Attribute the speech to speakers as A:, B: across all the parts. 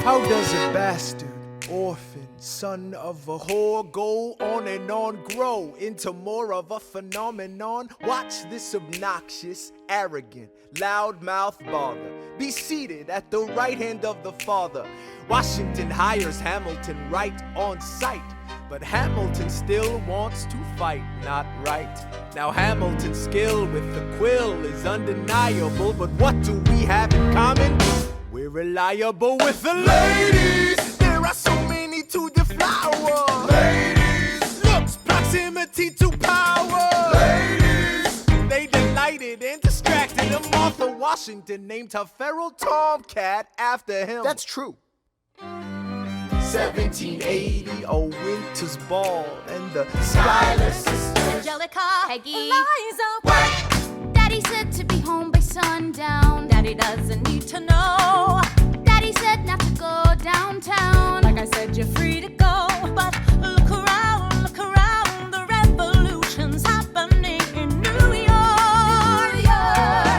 A: How does a bastard, orphan, son of a whore go on and on, grow into more of a phenomenon? Watch this obnoxious, arrogant, loudmouth bother be seated at the right hand of the Father. Washington hires Hamilton right on sight, but Hamilton still wants to fight, not right. Now Hamilton's skill with the quill is undeniable, but what do we have in common? We're reliable with the ladies. There are so many to deflower. Ladies. Looks, proximity to power. Ladies. They delighted and distracted him. Martha Washington named her feral tomcat after him.
B: That's true.
A: 1780, a winter's ball, and the Schuyler sisters.
C: Angelica, Peggy, Eliza, what? Daddy said to be home by sundown. Daddy doesn't need to know. Daddy said not to go downtown. Like I said, you're free to go, but look around, the revolution's happening in New York.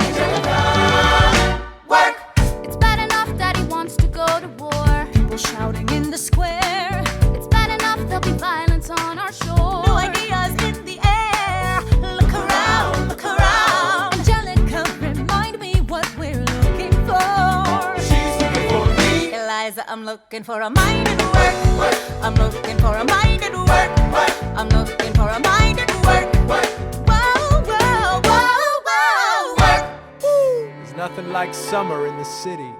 C: Angelica, work. It's bad enough Daddy wants to go to war. People shouting in the square. It's bad enough there'll be violence on our shore. No ideas in the air. Look around. Angelica, remind me what we're looking for.
A: She's looking for me.
C: Eliza, I'm looking for a mind at work. I'm looking for a mind at work. I'm looking for a mind at work. Whoa, whoa, whoa, whoa, work.
A: There's nothing like summer in the city.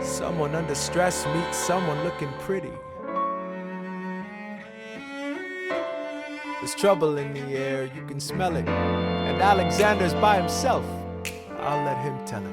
A: Someone under stress meets someone looking pretty. There's trouble in the air, you can smell it. And Alexander's by himself. I'll let him tell it.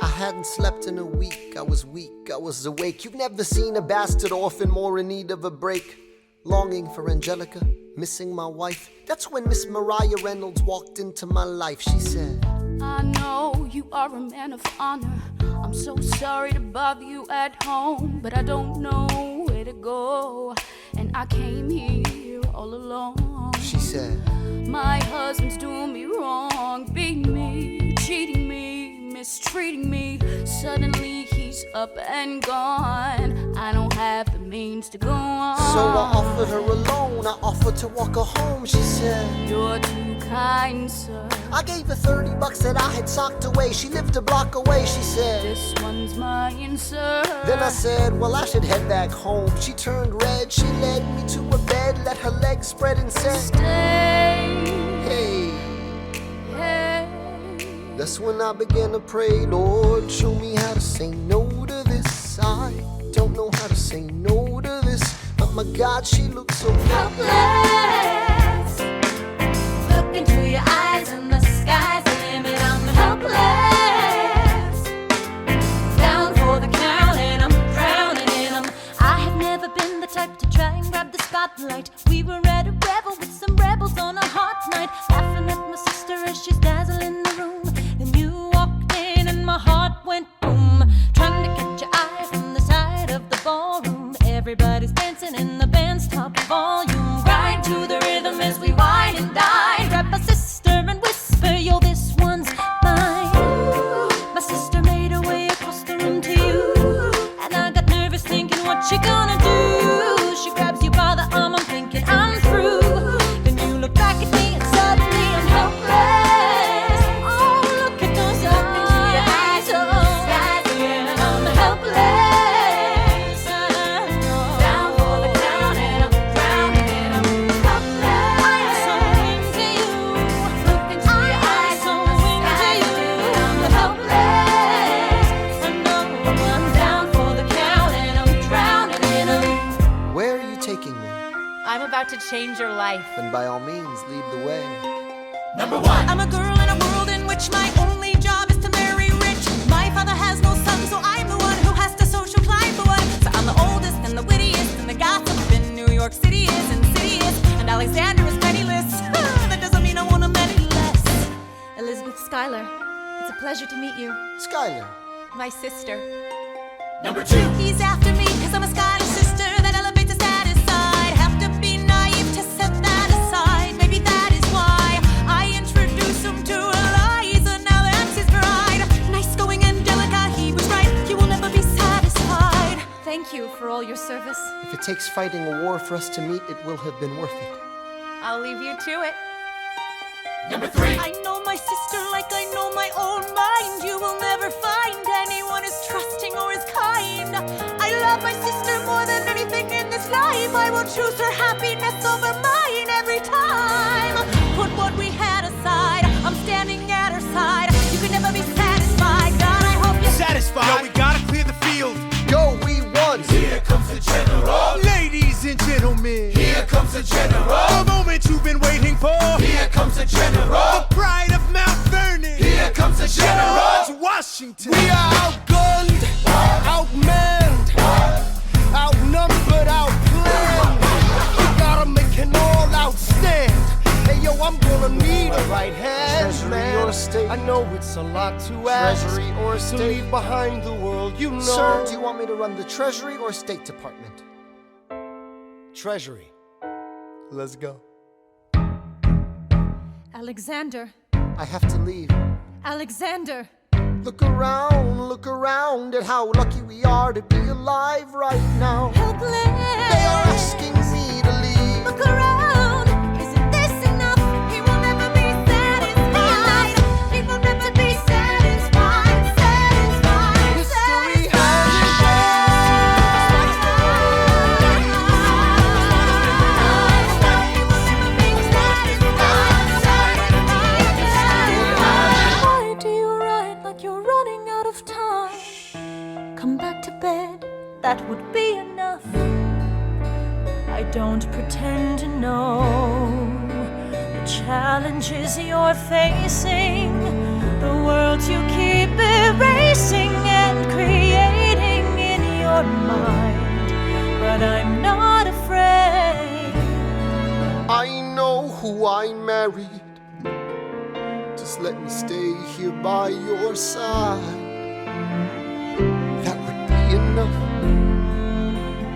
B: I hadn't slept in a week, I was weak, I was awake. You've never seen a bastard orphan more in need of a break. Longing for Angelica, missing my wife. That's when Miss Mariah Reynolds walked into my life. She said,
D: I know you are a man of honor. I'm so sorry to bother you at home, but I don't know where to go, and I came here all alone.
B: She said,
D: my husband's doing me wrong, beating me, cheating me, mistreating me. Suddenly he's up and gone. I don't have the means to go on.
B: so I offered her a loan, I offered to walk her home. She said,
D: you're too kind, sir.
B: I gave her $30 that I had socked away. She lived a block away, she said.
D: This one's mine, sir.
B: Then I said, well, I should head back home. She turned red, she led me to a bed, let her legs spread and said,
D: Stay.
B: hey.
D: Hey.
B: That's when I began to pray, Lord, show me how to say no to this. I don't know how to say no to this, but my God, she looks so
C: Helpless. Look into your eyes and the sky's the limit. I'm helpless. Down for the count and I'm drowning in 'em. I had never been the type to try and grab the spotlight. We were at a revel with some rebels on a hot night, laughing at my sister as she's dazzling the room. Then you walked in and my heart went boom, trying to catch your eye from the side of the ballroom. Everybody's dancing in the band's top volume. Grind to the rhythm as we wine and dine. Grab my sister and whisper, yo, this one's mine. My sister made her way across the room to you, and I got nervous thinking, what you gonna do? She grabs you by the arm, I'm thinking I'm through. Then you look back at me and suddenly I'm helpless. Oh, look at those eyes, oh, yeah, I'm helpless. Down for the count and I'm drowning in 'em. Helpless. I'm so into you. Look into your eyes, so into you. I'm helpless. I know I'm down for the count and I'm drowning in 'em.
B: Where are you taking me?
C: I'm about to change your life.
B: Then by all means, lead the way.
E: I'm a girl in a world in which my only job is to marry rich. My father has no son, so I'm the one who has to social climb the one. So I'm the oldest and the wittiest, and the gossip in New York City is insidious, and Alexander is penniless. That doesn't mean I want him any less.
C: Elizabeth Schuyler, it's a pleasure to meet you.
B: Skylar.
C: My sister.
E: He's after me cause I'm a Schuyler sister. That elevates a status side. Have to be naive to set that aside. Maybe that is why I introduce him to Eliza. Now that's his bride. Nice go
B: it takes fighting a war for us to meet, it will have been worth it.
E: I'll leave you to it.
C: Number 3.
E: I know my sister like I know my own mind. You will never find anyone as trusting or as kind. I love my sister more than anything in this life. I will choose her happiness over mine every time. Put what we had aside, I'm standing at her side. You can never be satisfied, God, I hope you're
A: Satisfied. Yo, we gotta clear the field.
B: Yo, we won!
A: Here comes the general. Ladies and gentlemen, here comes the general. The moment you've been waiting for. Here comes the general. The pride of Mount Vernon. Here comes the general. George Washington.
F: We are outgunned, outmanned, outnumbered, outplanned. We gotta make an all-out stand. Hey yo, I'm gonna need a right hand,
B: Treasury
F: man.
B: or state?
F: I know it's a lot to ask.
B: Treasury or
F: to
B: state?
F: leave behind the world, you know.
B: Sir, do you want me to run the Treasury or State Department?
F: Treasury. Let's go.
E: Alexander,
B: I have to leave.
E: Alexander.
B: Look around at how lucky we are to be alive right now.
E: Helpless.
B: They are asking me to leave.
E: Look around, isn't this enough? He will never be satisfied. He will never be satisfied. Satisfied.
F: History
E: Why do you write like you're running out of time? Come back to bed, that would be enough. I don't pretend to know the challenges you're facing, the worlds you keep erasing and creating in your mind. But I'm not afraid.
B: I know who I married. Just let me stay here by your side. That would be enough.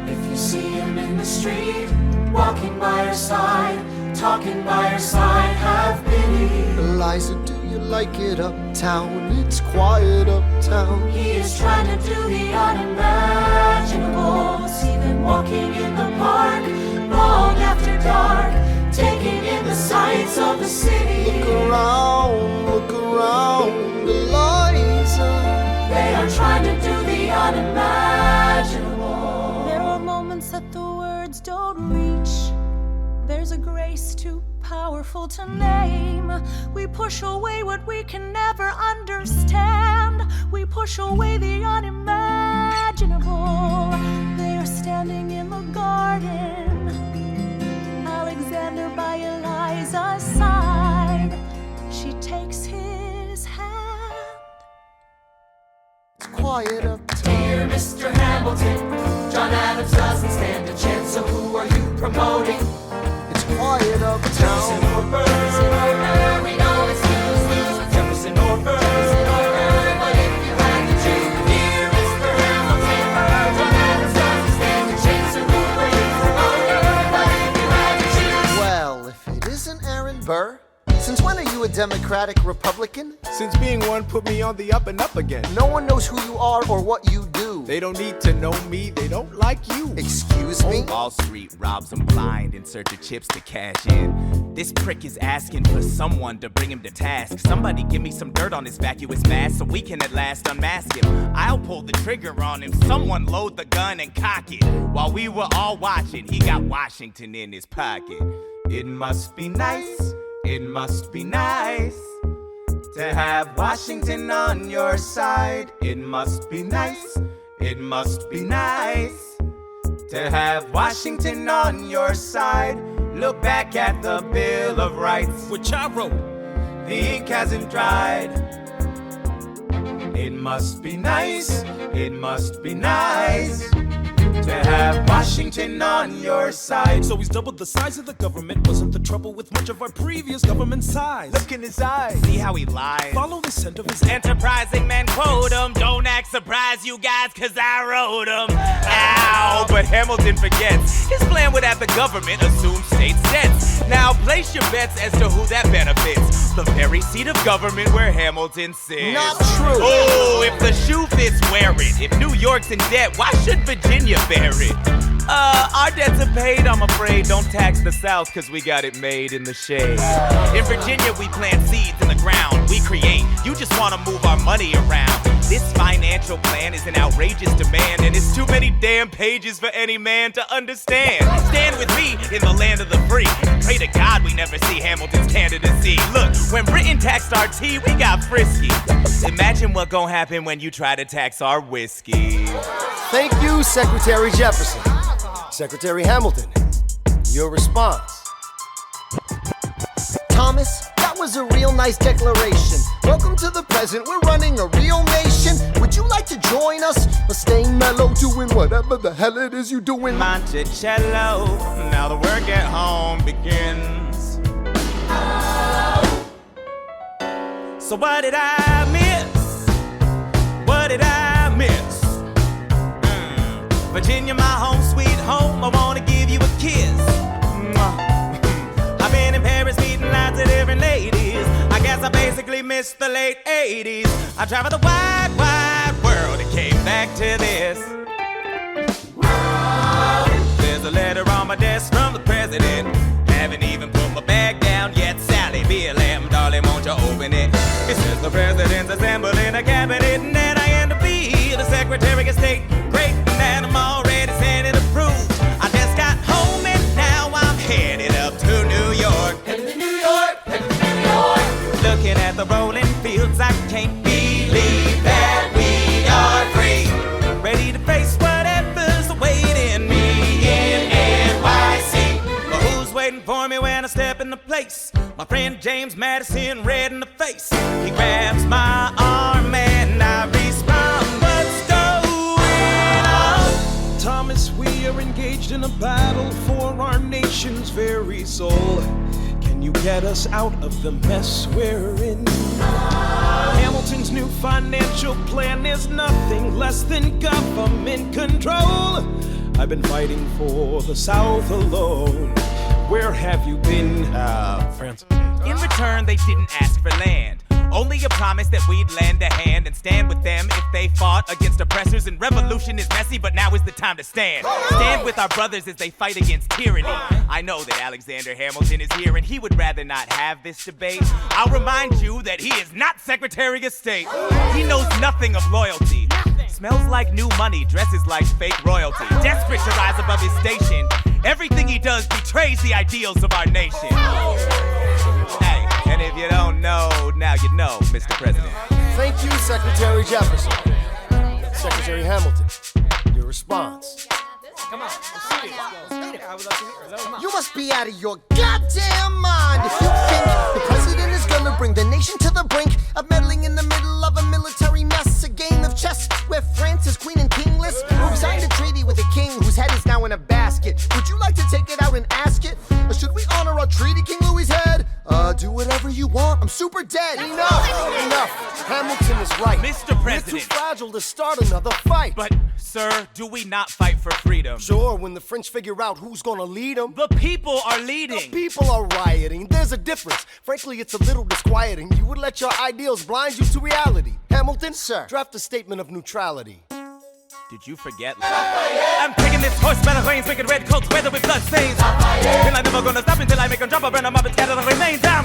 C: If you see him in the street, walking by your side, talking by your side, have pity.
B: Eliza, do you like it uptown? It's quiet uptown.
C: He is trying to do the unimaginable. See them walking in the park, long after dark, taking in the sights of the city.
B: Look around, Eliza.
C: They are trying to do the unimaginable.
E: There are moments that the words don't reach. There's a grace too powerful to name. We push away what we can never understand. We push away the unimaginable. They are standing in the garden, Alexander by Eliza's side. She takes his hand.
B: It's quiet uptown.
C: Dear Mr. Hamilton, John Adams doesn't stand a chance, so who are you promoting?
B: It's quiet uptown.
C: Jefferson or Burr? We know it's lose-lose with Jefferson or Burr. But if you had to choose, dear Mr. Hamilton, John Adams doesn't stand a chance, so who are you promoting? But if you had to choose.
B: Well, if it isn't Aaron Burr, since when are you a Democratic Republican?
A: Since being one put me on the up and up again.
B: No one knows who you are or what you do.
A: They don't need to know me, they don't like you.
B: Excuse me?
G: Wall Street robs them blind in search of chips to cash in. This prick is asking for someone to bring him to task. Somebody give me some dirt on his vacuous mask so we can at last unmask him. I'll pull the trigger on him. Someone load the gun and cock it. While we were all watching, he got Washington in his pocket. It must be nice, it must be nice to have Washington on your side. It must be nice, it must be nice to have Washington on your side. Look back at the Bill of Rights, which I wrote. The ink hasn't dried. It must be nice, it must be nice to have Washington on your side.
H: So he's doubled the size of the government. Wasn't the trouble with much of our previous government size?
A: Look in his eyes.
G: See how he lies.
H: Follow the scent of his
G: Enterprising man quote him. Don't act surprised, you guys, cause I wrote him. Ow, but Hamilton forgets. His plan would have the government assume state debts. Now place your bets as to who that benefits. The very seat of government where Hamilton sits.
B: Not true.
G: Oh, if the shoe fits, wear it. If New York's in debt, why should Virginia bear it? Our debts are paid, I'm afraid. Don't tax the South, cause we got it made in the shade. In Virginia, we plant seeds in the ground. We create. You just wanna move our money around. This financial plan is an outrageous demand, and it's too many damn pages for any man to understand. Stand with me in the land of the free. Pray to God we never see Hamilton's candidacy. Look, when Britain taxed our tea, we got frisky. Imagine what gon' happen when you try to tax our whiskey.
F: Thank you, Secretary Jefferson. Secretary Hamilton, your response.
B: Thomas, that was a real nice declaration. Welcome to the present, we're running a real nation. Would you like to join us? Or stay mellow, doing whatever the hell it is you doing?
G: Monticello, now the work at home begins. So what did I miss? What did I miss? Virginia, my home, sweet home, I wanna give you a kiss. I've been in Paris meeting lots of different ladies. I guess I basically missed the late 80s. I traveled the wide, wide world and came back to this. There's a letter on my desk from the president. Haven't even put my bag down yet. Sally, BLM, darling, won't you open it? It says the president's assembling a cabinet, and then I end up being the Secretary of State. Great, and I'm already sending approved. I just got home and now I'm headed up to New York.
C: Headed to New York, headed to New York.
G: Looking at the rolling fields, I can't believe that we are free. Ready to face whatever's awaiting me in NYC. But who's waiting for me when I step into place? My friend James Madison, red in the face. He grabs my arm and I respond, what's going on?
H: Thomas, we are engaged in a battle for our nation's very soul. Can you get us out of the mess we're in? Hamilton's new financial plan is nothing less than government control. I've been fighting for the South alone. Where have you been, France?
G: In return, they didn't ask for land. Only a promise that we'd lend a hand and stand with them if they fought against oppressors. And revolution is messy, but now is the time to stand. Stand with our brothers as they fight against tyranny. I know that Alexander Hamilton is here and he would rather not have this debate. I'll remind you that he is not Secretary of State. He knows nothing of loyalty. Smells like new money, dresses like fake royalty. Desperate to rise above his station. Everything he does betrays the ideals of our nation. Hey, and if you don't know, now you know, Mr. President.
F: Thank you, Secretary Jefferson. Secretary Hamilton, your response.
B: You must be out of your goddamn mind if you think the president is gonna bring the nation to the brink of meddling in the middle of a military mess, a game of chess where France is queen and kingless. Who signed a treaty with a king whose head is now in a basket? Would you like to take it out and ask it? Or should we honor our treaty, King Louis's head? Do whatever you want. I'm super dead.
F: Enough. Hamilton is right.
G: Mr. President.
F: We're too fragile to start another fight.
G: But, sir, do we not fight for freedom?
F: Sure, when the French figure out who's gonna lead them.
G: The people are leading.
F: The people are rioting. There's a difference. Frankly, it's a little disquieting. You would let your ideals blind you to reality. Hamilton,
B: sir,
F: draft a statement of neutrality.
G: Did you forget? I'm taking this horse by the reins, making red coats weather with blood stains. And I'm never gonna stop until I make them drop or burn them up and scatter the remains down.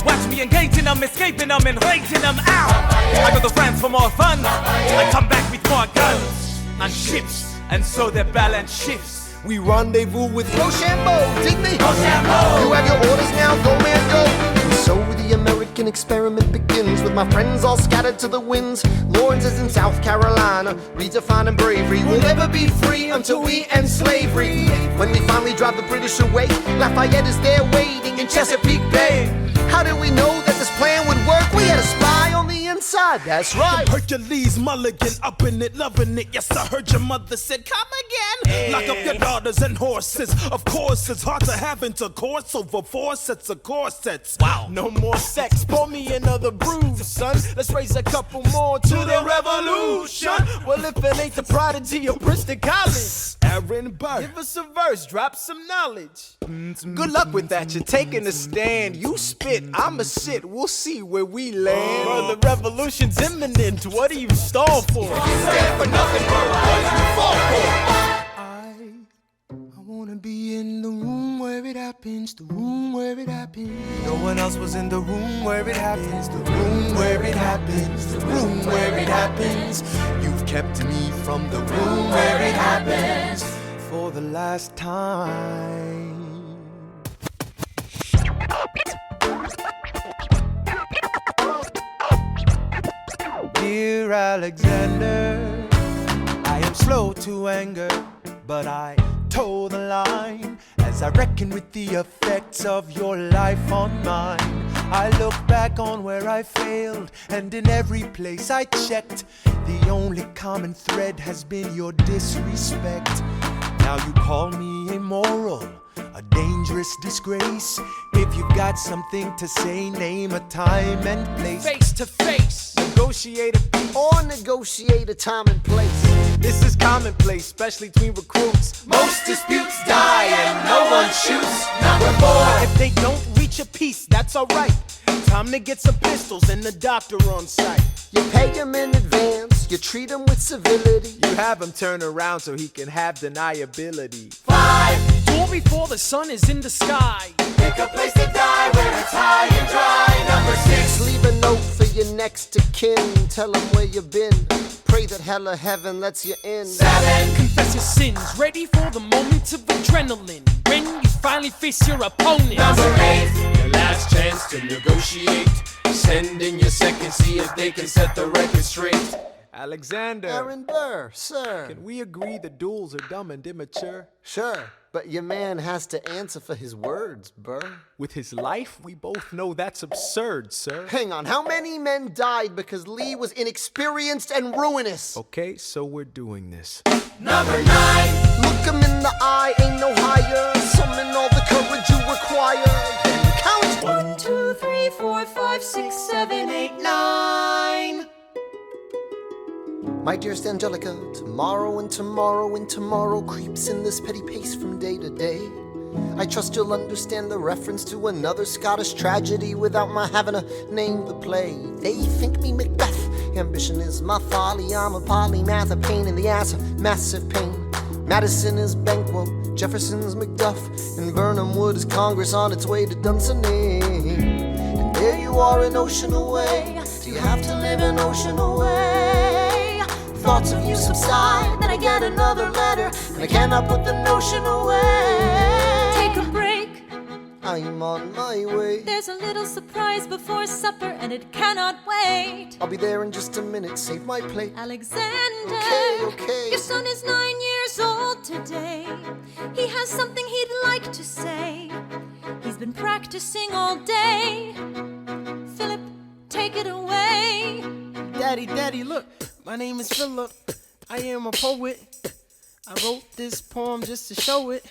G: Watch me engaging them, escaping them, and raging them out. I go to France for more fun. I come back with more guns and ships, and so their balance shifts.
F: We rendezvous with
B: Rochambeau, dig me?
G: Rochambeau.
B: You have your orders now, go man, go. And so the American experiment begins with my friends all scattered to the winds. Lawrence is in South Carolina, redefining bravery. We'll never be free until we end slavery. When we finally drive the British away, Lafayette is there waiting in Chesapeake Bay. How did we know that this plan would work? We had a spy on the inside, that's right.
H: Hercules Mulligan up in it, loving it. Yes, I heard your mother said, come again. Lock up your daughters and horses. Of course, it's hard to have intercourse over 4 sets of corsets.
A: Wow. No more sex, pour me another brew, son. Let's raise a couple more to the revolution. Well, if it ain't the prodigy of Princeton College,
H: Aaron Burr,
A: give us a verse, drop some knowledge. Good luck with that, you're taking a stand. You spit, I'ma sit, we'll see where we land. Bro, the revolution's imminent, what do you stall for?
F: Stand for nothing, bro. What you fall for?
A: it happens, the room where it happens. No one else was in the room where it happens, the room where it happens, the room where it happens. You've kept me from the room where it happens for the last time. Dear Alexander, I am slow to anger, but I toe the line as I reckon with the effects of your life on mine. I look back on where I failed, and in every place I checked, the only common thread has been your disrespect. Now you call me immoral, a dangerous disgrace. If you've got something to say, name a time and place.
H: Face to face,
A: Negotiate a peace.
B: Or negotiate a time and place.
A: This is commonplace, especially between recruits. Most disputes die and no one shoots. Number 4. If they don't reach a peace, that's alright. Time to get some pistols and the doctor on site.
B: You pay him in advance, you treat him with civility.
A: You have him turn around so he can have deniability.
H: 5. Duel before the sun is in the sky.
A: Pick a place to die where it's high and dry. Number 6.
B: Leave a note for your next of kin, tell him where you've been. Pray that hell or heaven lets you in.
A: 7.
H: Confess your sins, ready for the moment of adrenaline. When you finally face your opponent.
A: Number 8.
I: Your last chance to negotiate. Send in your second, see if they can set the record straight.
A: Alexander,
B: Aaron Burr, sir.
A: can we agree the duels are dumb and immature?
B: Sure, but your man has to answer for his words, Burr.
A: With his life, we both know that's absurd, sir.
B: Hang on, how many men died because Lee was inexperienced and ruinous?
A: Okay, so we're doing this.
B: Number 9. Look him in the eye, ain't no higher. Summon all the courage you require. Then count
C: 1, 2, 3, 4, 5, 6, 7, 8, 9.
B: My dearest Angelica, tomorrow and tomorrow and tomorrow creeps in this petty pace from day to day. I trust you'll understand the reference to another Scottish tragedy without my having to name the play. They think me Macbeth, ambition is my folly. I'm a polymath, a pain in the ass, a massive pain. Madison is Banquo, Jefferson's Macduff, and Burnham Wood is Congress on its way to Dunsinane. And there you are an ocean away. Do you have to live an ocean away? Thoughts of you subside, then I get another letter, and I cannot put the notion away.
C: Take a break.
B: I'm on my way.
C: There's a little surprise before supper, and it cannot wait.
B: I'll be there in just a minute, save my plate.
C: Alexander,
B: Okay.
C: your son is 9 years old today. He has something he'd like to say. He's been practicing all day. Philip, take it away.
H: Daddy, look, my name is Philip. I am a poet. I wrote this poem just to show it.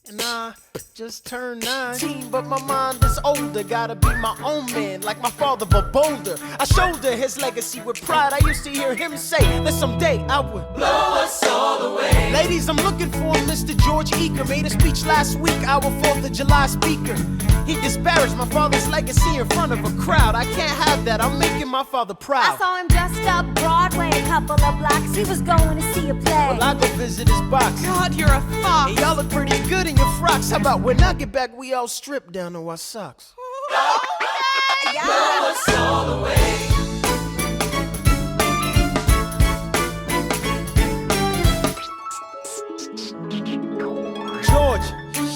H: And I just turned 19, but my mind is older. Gotta be my own man, like my father, but bolder. I shoulder his legacy with pride. I used to hear him say that someday I would blow us all away. Ladies, I'm looking for Mr. George Eaker. Made a speech last week, our 4th of July speaker. He disparaged my father's legacy in front of a crowd. I can't have that, I'm making my father proud.
J: I saw him just up Broadway, a couple of blocks. He was going to see a play.
H: Well, I go visit his box.
E: God, you're a fox.
H: Hey, y'all look pretty good in your frocks. How about when I get back, we all strip down to our socks?
C: Blow us all away.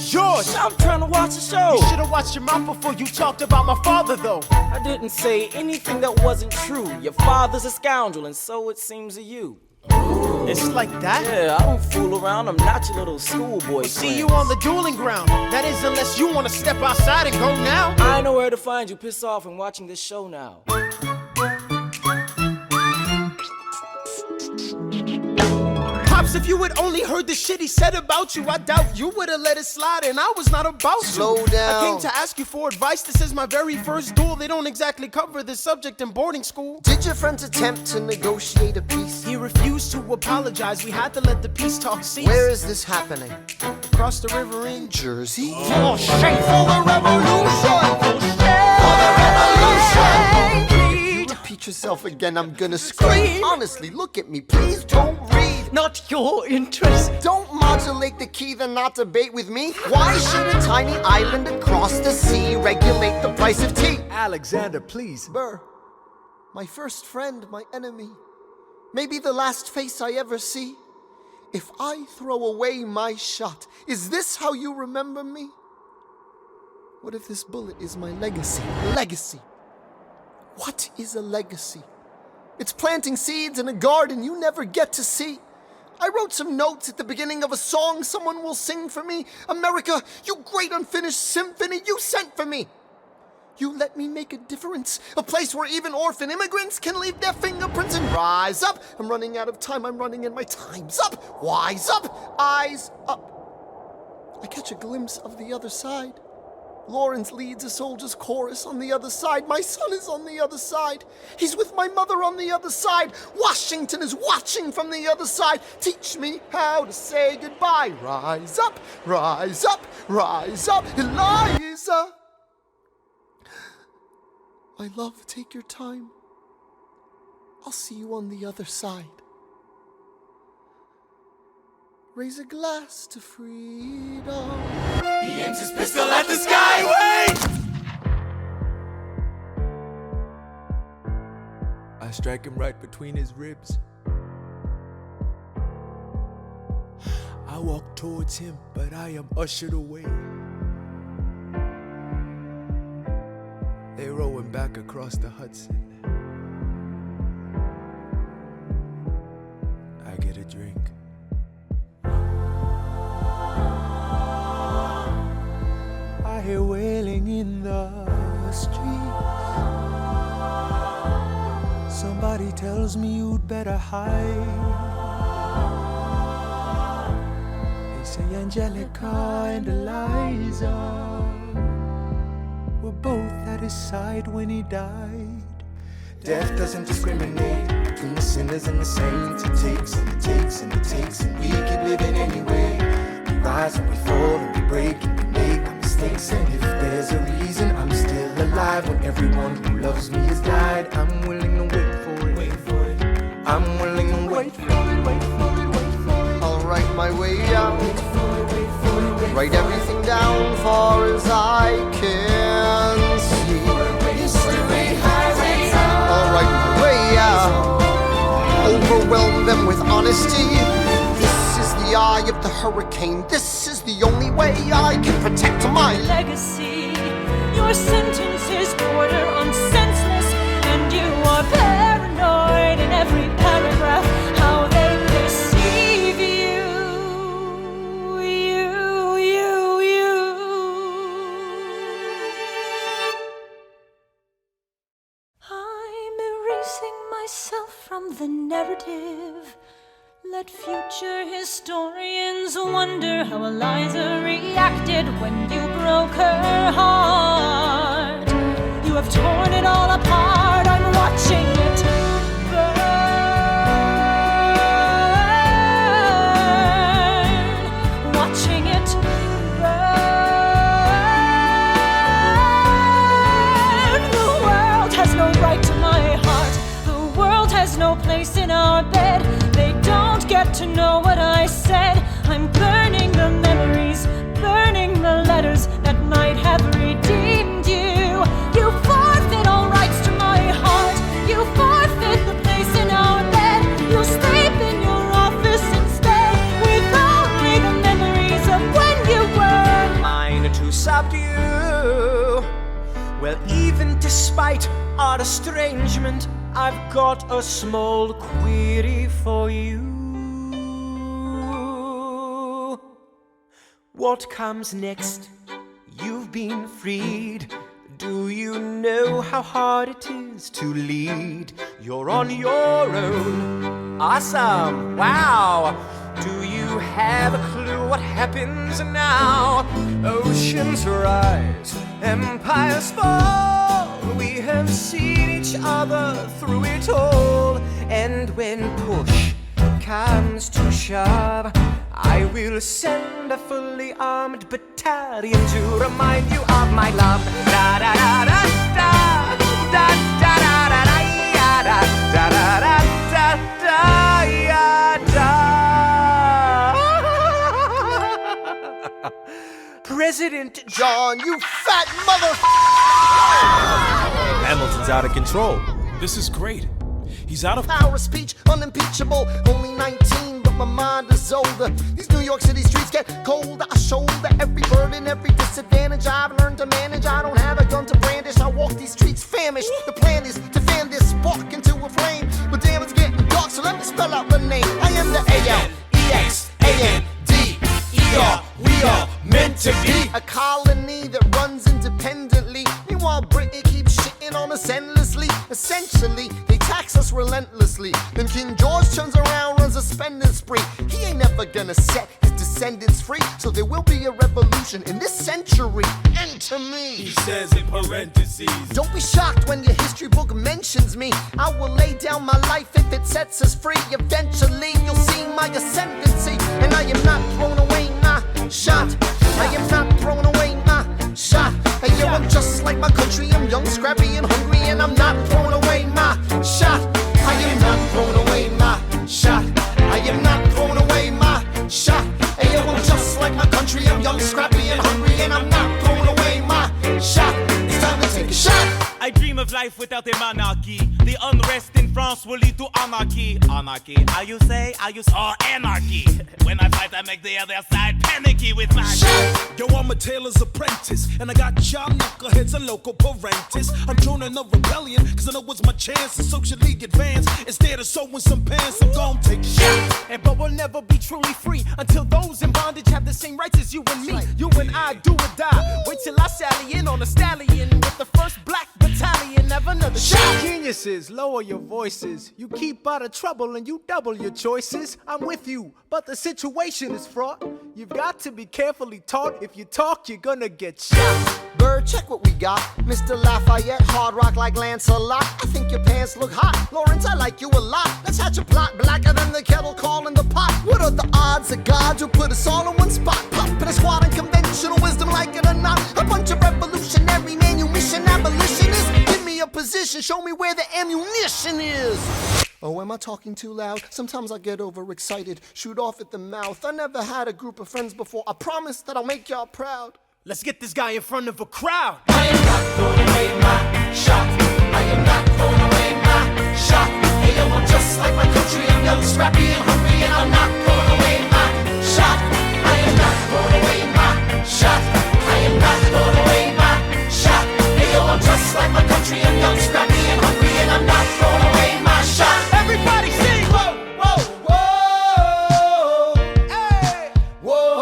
H: George!
K: I'm trying to watch the show.
H: You should've watched your mouth before you talked about my father, though.
K: I didn't say anything that wasn't true. Your father's a scoundrel, and so it seems to you.
H: It's like that?
K: Yeah, I don't fool around. I'm not your little schoolboy.
H: See you on the dueling ground. That is, unless you want to step outside and go now.
K: I know where to find you. Piss off and watching this show now.
H: Pops, if you had only heard the shit he said about you, I doubt you would've let it slide, and I was not about to.
B: Slow down.
H: I came to ask you for advice. This is my very first duel. They don't exactly cover this subject in boarding school.
B: Did your friends attempt to negotiate a peace?
H: He refused to apologize. We had to let the peace talk cease.
B: Where is this happening?
H: Across the river in
B: Jersey?
H: For shame for the revolution!
B: For the revolution!
H: Please.
B: Repeat repeat yourself again, I'm gonna scream. Honestly, look at me, please don't read.
L: Not your interest.
B: Don't modulate the key, then not debate with me. Why should a tiny island across the sea regulate the price of tea?
A: Alexander, please.
B: Burr, my first friend, my enemy. Maybe the last face I ever see. If I throw away my shot, is this how you remember me? What if this bullet is my legacy? Legacy. What is a legacy? It's planting seeds in a garden you never get to see. I wrote some notes at the beginning of a song someone will sing for me. America, you great unfinished symphony you sent for me. You let me make a difference, a place where even orphan immigrants can leave their fingerprints and rise up. I'm running out of time, I'm running and my time's up. Wise up, eyes up. I catch a glimpse of the other side. Lawrence leads a soldier's chorus on the other side. My son is on the other side. He's with my mother on the other side. Washington is watching from the other side. Teach me how to say goodbye. Rise up, rise up, rise up, Eliza. My love, take your time. I'll see you on the other side. Raise a glass to freedom.
I: He aims his pistol at the sky. Wait!
A: I strike him right between his ribs. I walk towards him, but I am ushered away. They row him back across the Hudson. I get a drink. I hear wailing in the streets. Somebody tells me you'd better hide. They say Angelica and Eliza were both at his side when he died. Death doesn't discriminate between the sinners and the saints. It takes and it takes and it takes, and we keep living anyway. We rise and we fall and we break and we make our mistakes. And if there's a reason I'm still alive when everyone who loves me has died, I'm willing to wait for it. Wait for it. I'm willing to wait for it. Wait for it. Wait for it.
B: I'll write my way out. Write everything down far as I can see. I'll write my way out. Overwhelm them with honesty. This is the eye of the hurricane. This is the only way I can protect my
E: legacy. Your sentences border on senseless, and you are paranoid in every paragraph. How they perceive you. I'm erasing myself from the narrative. Let future historians wonder how Eliza reacted when you broke her heart. You have torn it all apart, I'm watching it burn. Watching it burn. The world has no right to my heart. The world has no place in our bed. They don't get to know what I said. I'm burning the memories, burning the letters that might have redeemed you. You forfeit all rights to my heart. You forfeit the place in our bed. You sleep in your office instead, with only the memories of when you were
H: mine to subdue. Well, even despite our estrangement, I've got a small query for you. What comes next? You've been freed. Do you know how hard it is to lead? You're on your own. Awesome. Wow. Do you have a clue what happens now? Oceans rise, empires fall. We have seen each other through it all. And when push comes to shove, I will send a fully armed battalion to remind you of my love. Da da da da da da da da da da da
B: John, you fat mother.
H: Hamilton's out of control. This is great. He's out of
B: power of speech, unimpeachable. Only 19, but my mind is older. These New York City streets get colder. I shoulder every burden, every disadvantage I've learned to manage. I don't have a gun to brandish. I walk these streets famished. The plan is to fan this spark into a flame. But damn, it's getting dark, so let me spell out the name. I am the A-L-E-X-A-N-D-E-R. We are meant to be a colony that runs independently. Meanwhile, Britain keeps shitting on us endlessly. Essentially, they tax us relentlessly. Then King George turns around, runs a spending spree. He ain't never gonna set his descendants free. So there will be a revolution in this century. Enter me.
I: He says in parentheses.
B: Don't be shocked when your history book mentions me. I will lay down my life if it sets us free. Eventually, you'll see my ascendancy. And I am not thrown away, my shot. I am not throwing away my shot. Hey yo, I'm just like my country. I'm young, scrappy, and hungry, and I'm not throwing away my shot. I am not throwing away my shot. I am not throwing away my shot. Hey yo, I'm just like my country. I'm young, scrappy, and hungry, and I'm not throwing away my shot. It's time to take a shot.
G: I dream of life without a monarchy. The unrest in France will lead to anarchy. Anarchy, how you say? Or anarchy. When I fight, I make the other side panicky with my shot.
H: Yo, I'm a tailor's apprentice, and I got y'all knuckleheads and local parentis. I'm joining a rebellion, cause I know it's my chance to socially advance. Instead of sewing some pants, I'm gon' take a shot.
A: But we'll never be truly free until those in bondage have the same rights as you and me. You and I do or die. Wait till I sally in on a stallion with the first black battalion. Have another shot. Geniuses, lower your voices. You keep out of trouble and you double your choices. I'm with you, but the situation is fraught. You've got to be carefully taught. If you talk, you're gonna get shot.
B: Bird, check what we got. Mr. Lafayette, hard rock like Lancelot. I think your pants look hot. Lawrence, I like you a lot. Let's hatch a plot blacker than the kettle calling the pot. What are the odds of God will put us all in one spot? Pop in a squad and conventional wisdom, like it or not. A bunch of revolutionary manumission abolitionists. Give me a position, show me where the ammunition is. Oh, am I talking too loud? Sometimes I get overexcited, shoot off at the mouth. I never had a group of friends before. I promise that I'll make y'all proud.
A: Let's get this guy in front of a crowd.
I: I am not throwing away my shot. I am not throwing away my shot. Hey yo, I'm just like my country. I'm young, scrappy, and hungry, and I'm not throwing away my shot. I am not throwing away my shot. I am not throwing away my shot. Hey yo, I'm just like my country. I'm young, scrappy, and hungry, and I'm not throwing away my shot.
A: Everybody sing.
I: Whoa, whoa, whoa.
A: Hey.
I: Whoa.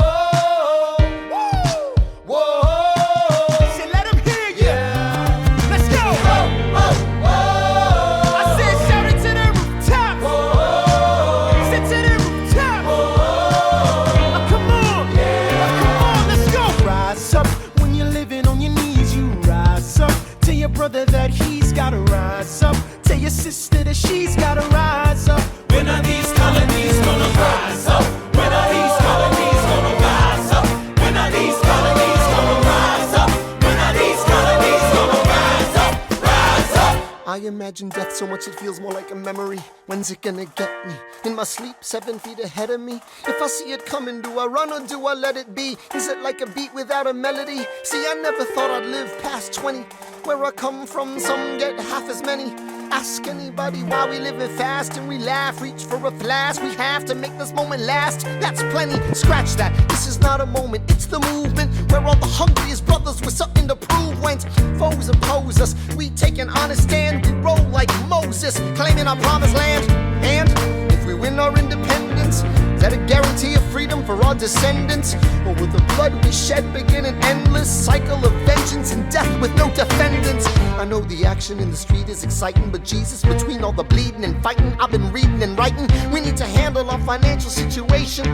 A: Brother that he's gotta rise up. Tell your sister that she's gotta rise up.
I: When are these colonies gonna rise up? When are these colonies gonna rise up? When are these colonies gonna rise up? When are these colonies gonna rise up? Rise up!
B: I imagine death so much it feels more like a memory. When's it gonna get me? In my sleep, 7 feet ahead of me. If I see it coming, do I run or do I let it be? Is it like a beat without a melody? See, I never thought I'd live past 20. Where I come from, some get half as many. Ask anybody why we living fast and we laugh. Reach for a flash, we have to make this moment last. That's plenty, scratch that. This is not a moment, it's the movement. Where all the hungriest brothers with something to prove. When foes oppose us, we take an honest stand. We roll like Moses, claiming our promised land. And if we win our independence, is that a guarantee of freedom for our descendants? Or will the blood we shed begin an endless cycle of vengeance and death with no defendants? I know the action in the street is exciting, but Jesus, between all the bleeding and fighting I've been reading and writing, we need to handle our financial situation.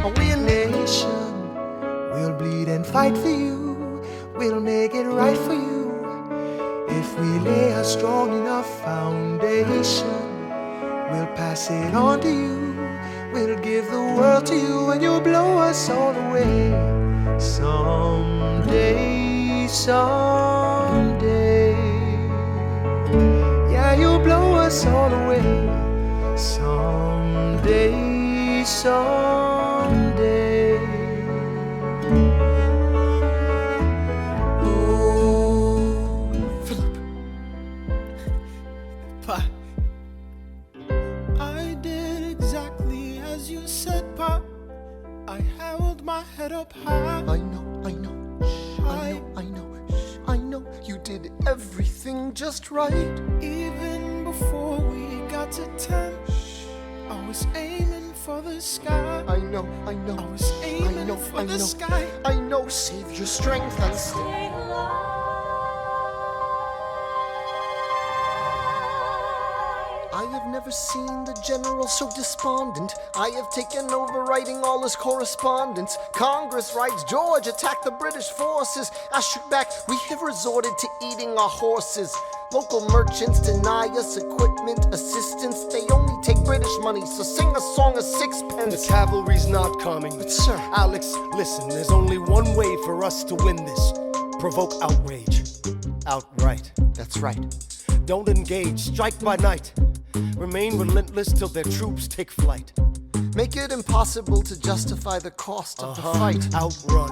B: Are we a nation?
A: We'll bleed and fight for you. We'll make it right for you. If we lay a strong enough foundation, we'll pass it on to you. We'll give the world to you and you'll blow us all away. Someday, someday. Yeah, you'll blow us all away. Someday, someday.
F: Pop. I did exactly as you said, Pop. I held my head up high.
B: I know. I know you did everything just right.
F: Even before we got to 10, I was aiming for the sky.
B: I know.
F: I was aiming for the sky.
B: I know, save your strength and stay. I have never seen the general so despondent. I have taken over writing all his correspondence. Congress writes, George attacked the British forces. I shoot back, we have resorted to eating our horses. Local merchants deny us equipment, assistance. They only take British money, so sing a song of sixpence.
F: The cavalry's not coming.
B: But sir,
F: Alex, listen, there's only one way for us to win this. Provoke outrage. Outright.
B: that's right.
F: Don't engage, strike by night. Remain relentless till their troops take flight.
B: Make it impossible to justify the cost of the fight.
F: Outrun,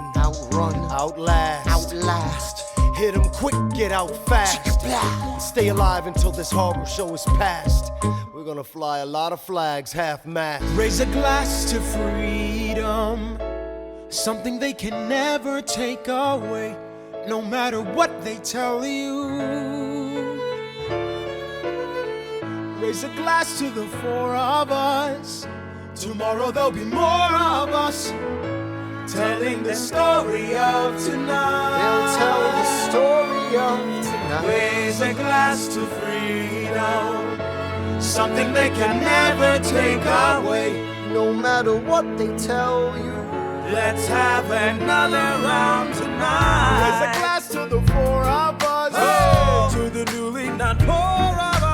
F: outlast, hit 'em quick, get out fast. Stay alive until this horrible show is past. We're gonna fly a lot of flags half-mast.
H: Raise a glass to freedom, something they can never take away, no matter what they tell you. Raise a glass to the four of us. Tomorrow there'll be more of us, telling the story of tonight.
B: They'll tell the story of tonight.
H: Raise a glass to freedom, something they can never take away,
B: no matter what they tell you.
H: Let's have another round tonight.
F: Raise a glass to the four of us.
H: Oh, to the newly not poor of us.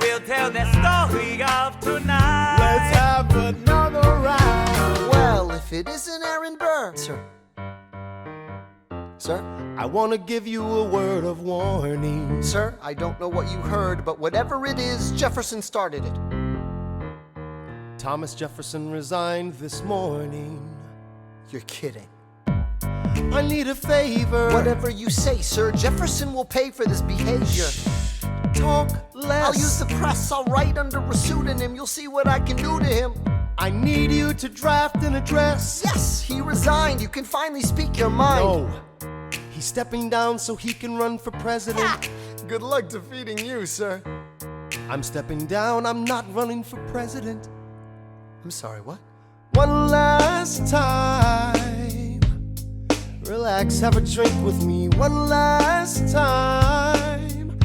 G: We'll tell the story of tonight.
F: Let's have another round.
B: Well, if it isn't Aaron Burr. Sir,
F: I wanna give you a word of warning.
B: Sir, I don't know what you heard, but whatever it is, Jefferson started it.
F: Thomas Jefferson resigned this morning.
B: You're kidding.
F: I need a favor.
B: Whatever you say, sir, Jefferson will pay for this behavior.
F: Talk less.
B: I'll use the press, I'll write under a pseudonym. You'll see what I can do to him.
F: I need you to draft an address.
B: Yes, he resigned. You can finally speak your mind.
F: No, he's stepping down so he can run for president.
B: Ha! Good luck defeating you, sir.
F: I'm stepping down, I'm not running for president.
B: I'm sorry, what?
F: One last time. Relax, have a drink with me one last time.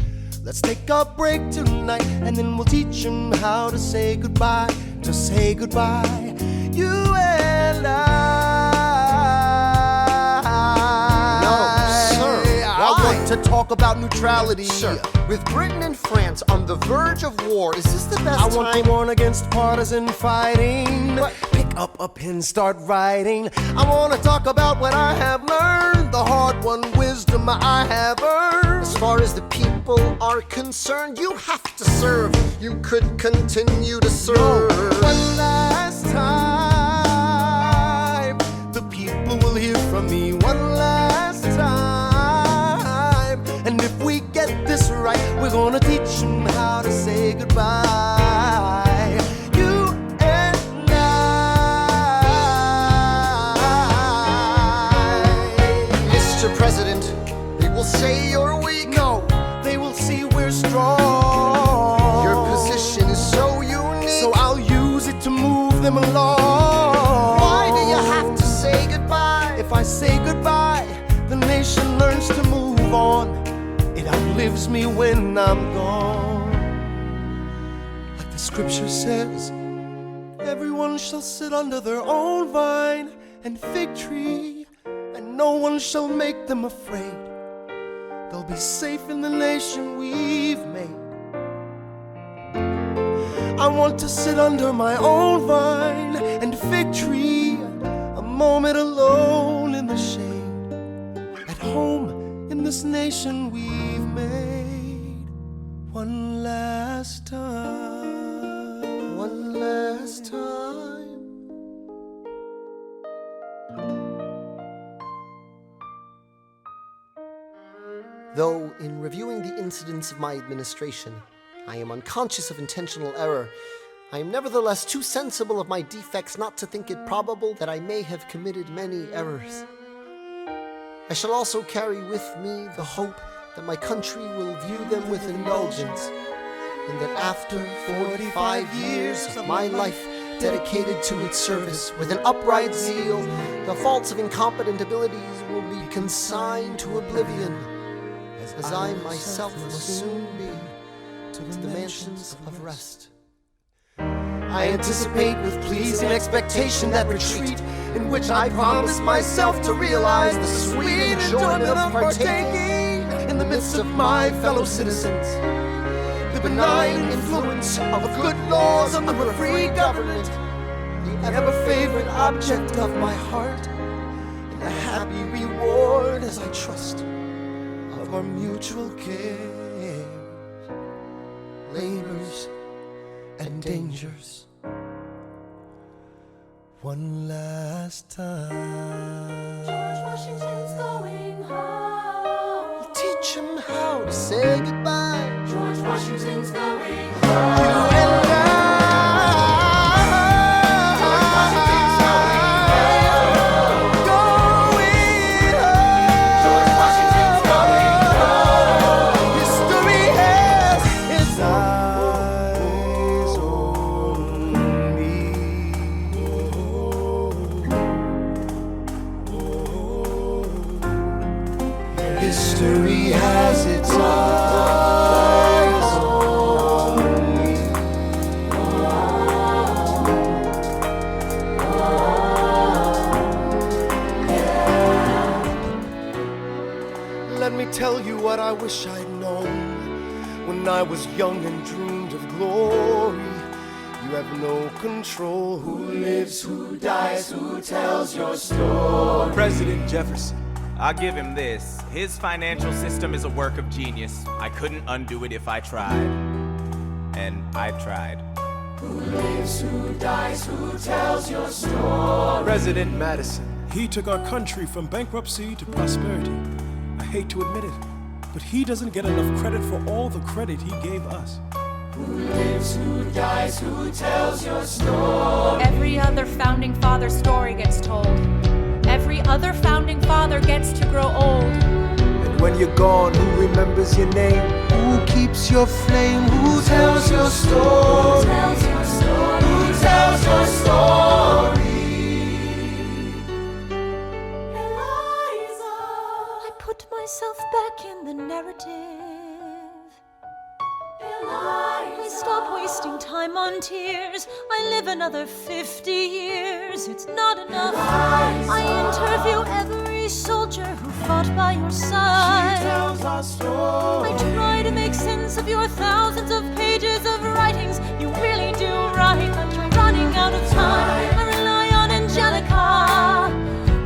F: Let's take a break tonight, and then we'll teach him how to say goodbye. To say goodbye, you and I.
B: No, sir.
F: I want to talk about neutrality.
B: Sir, with Britain and France on the verge of war, is this the best
F: I want
B: time?
F: to warn against partisan fighting.
B: What?
F: Pick up a pen, start writing. I want to talk about what I have learned, the hard-won wisdom I have earned.
B: As far as the people are concerned, you have to serve. You could continue to serve.
F: One last time, the people will hear from me one last time. And if we get this right, we're gonna teach them how to say goodbye. You and I.
B: Mr. President, they will say you're weak.
F: No, they will see we're strong.
B: Your position is so unique.
F: So I'll use it to move them along.
B: Why do you have to say goodbye?
F: If I say goodbye, the nation learns to move on. It outlives me when I'm gone. Like the scripture says, everyone shall sit under their own vine and fig tree, and no one shall make them afraid. They'll be safe in the nation we've made. I want to sit under my own vine and fig tree, a moment alone in the shade, at home in this nation we've made. One last time.
B: One last time. Though, in reviewing the incidents of my administration, I am unconscious of intentional error. I am nevertheless too sensible of my defects not to think it probable that I may have committed many errors. I shall also carry with me the hope that my country will view them with indulgence, and that after 45 years of my life dedicated to its service with an upright zeal, the faults of incompetent abilities will be consigned to oblivion, as I myself must soon be to the mansions of rest. I anticipate with pleasing expectation that retreat in which I promise myself to realize the sweet enjoyment of partaking in the midst of my fellow citizens, the benign influence of good laws of a free government, the ever-favorite object of my heart, and the happy reward, as I trust, of our mutual cares, labors, and dangers. One last time.
C: George Washington's going home.
B: Teach him how to say goodbye.
C: George Washington's going home.
B: You and
C: George Washington's going home.
B: going home.
C: George Washington's going home.
B: History has its eyes on me. History has its eyes on me. Let me tell you what I wish I'd known when I was young and dreamed of glory. You have no control. Who lives, who dies, who tells your story?
G: President Jefferson. I'll give him this. His financial system is a work of genius. I couldn't undo it if I tried. And I tried.
C: Who lives, who dies, who tells your story?
A: President Madison.
H: He took our country from bankruptcy to prosperity. I hate to admit it, but he doesn't get enough credit for all the credit he gave us.
C: Who lives, who dies, who tells your story?
E: Every other founding father story gets told. Every other founding father gets to grow old.
A: And when you're gone, who remembers your name? Who keeps your flame? Who tells your story?
C: Who tells your story? Who tells your story? Eliza,
J: I put myself back in the narrative. I stop wasting time on tears. I live another 50 years. It's not enough. I interview every soldier who fought by your side.
C: She tells our story.
J: I try to make sense of your thousands of pages of writings. You really do write, but you're running out of time. I rely on Angelica.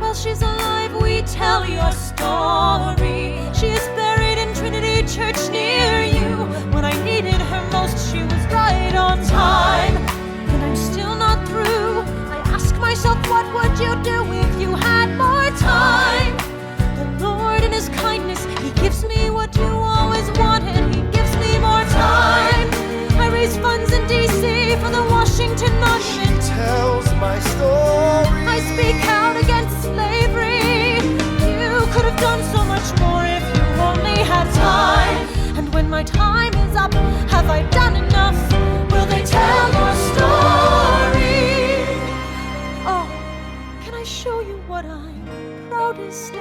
J: While she's alive, we tell your story. She is buried in Trinity Church near you. When I needed her most, she was right on time. And I'm still not through. I ask myself, what would you do if you had more time? The Lord in His kindness, He gives me what you always wanted. He gives me more time. I raise funds in D.C. for the Washington Monument.
B: She tells my story.
J: I speak out against slavery. You could have done so much more if you only had time. And when my time is up, have I done enough? Will they tell your story? Oh, can I show you what I'm proudest of?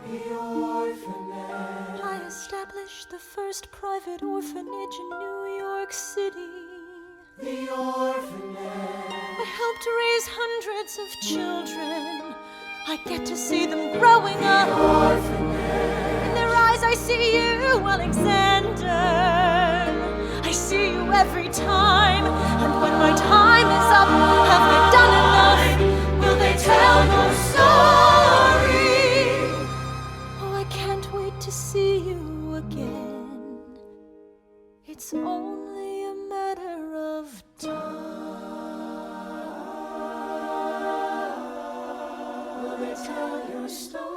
C: The orphanage.
J: I established the first private orphanage in New York City.
C: The orphanage.
J: I helped raise hundreds of children. I get to see them growing up. In their eyes I see you, Alexander. I see you every time. And when my time is up, have I done enough? Will they tell your story? Oh, I can't wait to see you again. It's only a matter of time.
C: Will they tell your story?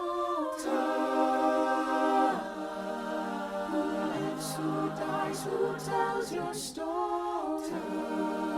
C: Who lives, voice who tells your story.